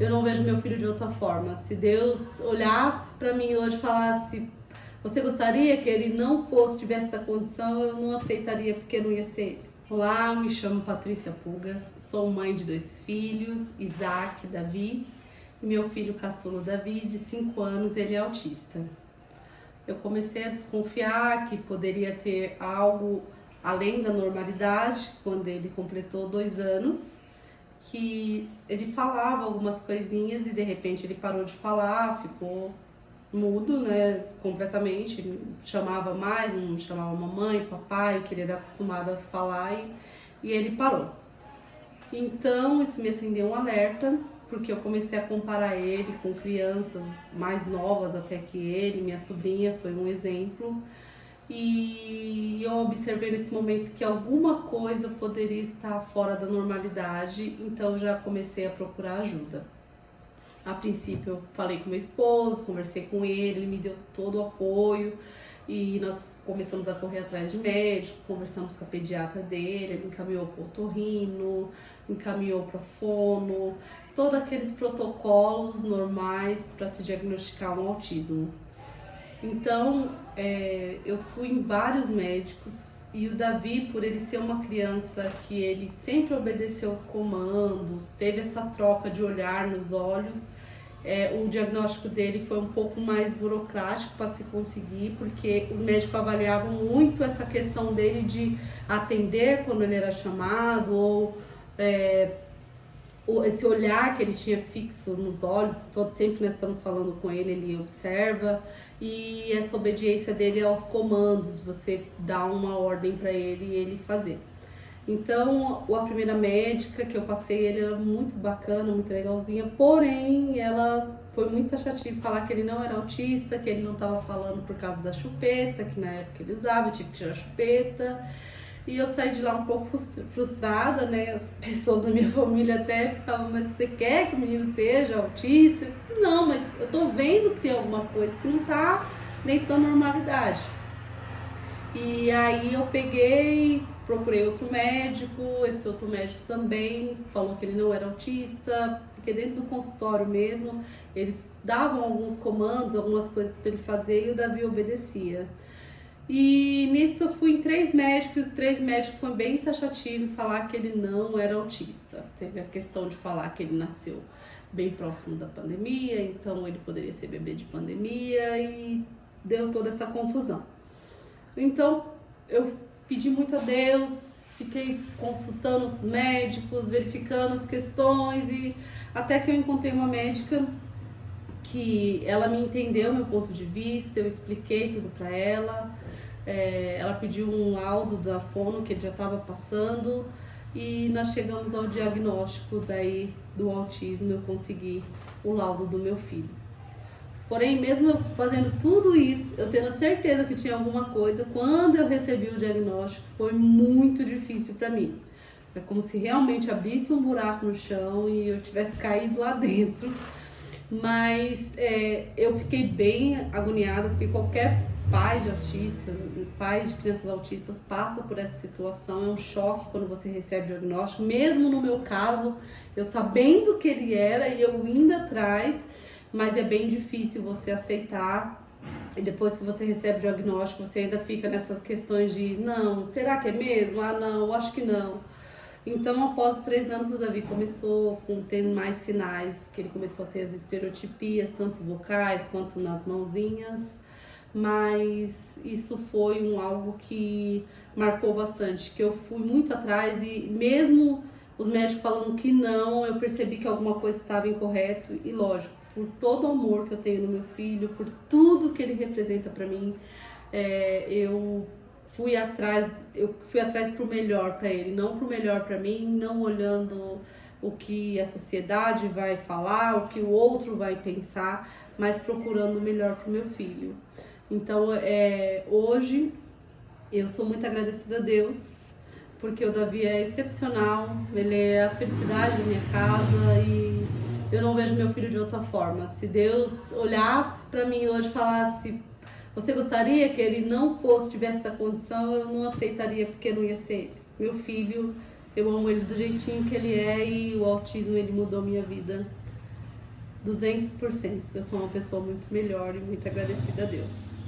Eu não vejo meu filho de outra forma. Se Deus olhasse para mim hoje e falasse: você gostaria que ele não fosse, tivesse essa condição, eu não aceitaria, porque não ia ser ele. Olá, me chamo Patrícia Pugas, sou mãe de 2 filhos, Isaac, Davi, e meu filho caçulo Davi, de 5 anos, ele é autista. Eu comecei a desconfiar que poderia ter algo além da normalidade quando ele completou 2 anos, que ele falava algumas coisinhas e de repente ele parou de falar, ficou mudo, né, completamente, ele chamava mais, não chamava mamãe, papai, que ele era acostumado a falar e ele parou. Então isso me acendeu um alerta, porque eu comecei a comparar ele com crianças mais novas até que ele, minha sobrinha foi um exemplo, e eu observei nesse momento que alguma coisa poderia estar fora da normalidade, então já comecei a procurar ajuda. A princípio eu falei com meu esposo, conversei com ele me deu todo o apoio e nós começamos a correr atrás de médico, conversamos com a pediatra dele, ele encaminhou para o otorrino, encaminhou para fono, todos aqueles protocolos normais para se diagnosticar um autismo. Então eu fui em vários médicos e o Davi, por ele ser uma criança que ele sempre obedeceu os comandos, teve essa troca de olhar nos olhos, o diagnóstico dele foi um pouco mais burocrático para se conseguir, porque os médicos avaliavam muito essa questão dele de atender quando ele era chamado, ou esse olhar que ele tinha fixo nos olhos, sempre que nós estamos falando com ele, ele observa, e essa obediência dele aos comandos, você dá uma ordem para ele e ele fazer. Então, a primeira médica que eu passei, ele era muito bacana, muito legalzinha, porém, ela foi muito taxativa falar que ele não era autista, que ele não estava falando por causa da chupeta, que na época ele usava, eu tive que tirar a chupeta. E eu saí de lá um pouco frustrada, né? As pessoas da minha família até ficavam: mas você quer que o menino seja autista? Eu disse: não, mas eu tô vendo que tem alguma coisa que não tá dentro da normalidade. E aí eu peguei, procurei outro médico, esse outro médico também falou que ele não era autista, porque dentro do consultório mesmo, eles davam alguns comandos, algumas coisas para ele fazer e o Davi obedecia. E nisso eu fui em 3 médicos, 3 médicos foram bem taxativos em falar que ele não era autista. Teve a questão de falar que ele nasceu bem próximo da pandemia, então ele poderia ser bebê de pandemia, e deu toda essa confusão. Então eu pedi muito a Deus, fiquei consultando outros médicos, verificando as questões, e até que eu encontrei uma médica que ela me entendeu meu ponto de vista, eu expliquei tudo para ela. Ela pediu um laudo da fono que ele já estava passando e nós chegamos ao diagnóstico daí do autismo. Eu consegui o laudo do meu filho. Porém, mesmo eu fazendo tudo isso, eu tendo a certeza que tinha alguma coisa, quando eu recebi o diagnóstico foi muito difícil para mim. É como se realmente abrisse um buraco no chão e eu tivesse caído lá dentro. Mas eu fiquei bem agoniada, porque qualquer pai de autista, pai de crianças autistas passa por essa situação. É um choque quando você recebe o diagnóstico, mesmo no meu caso, eu sabendo que ele era e eu indo atrás, mas é bem difícil você aceitar. E depois que você recebe o diagnóstico, você ainda fica nessas questões de: não, será que é mesmo? Ah, não, acho que não. Então, após 3 anos, o Davi começou a ter mais sinais, que ele começou a ter as estereotipias, tanto vocais quanto nas mãozinhas, mas isso foi algo que marcou bastante, que eu fui muito atrás, e mesmo os médicos falando que não, eu percebi que alguma coisa estava incorreta, e lógico, por todo o amor que eu tenho no meu filho, por tudo que ele representa para mim, eu fui atrás pro melhor para ele, não pro melhor para mim, não olhando o que a sociedade vai falar, o que o outro vai pensar, mas procurando o melhor pro meu filho. Então, hoje eu sou muito agradecida a Deus, porque o Davi é excepcional, ele é a felicidade da minha casa e eu não vejo meu filho de outra forma. Se Deus olhasse para mim hoje e falasse: você gostaria que ele não tivesse essa condição, eu não aceitaria, porque não ia ser ele. Meu filho, eu amo ele do jeitinho que ele é, e o autismo, ele mudou minha vida 200%. Eu sou uma pessoa muito melhor e muito agradecida a Deus.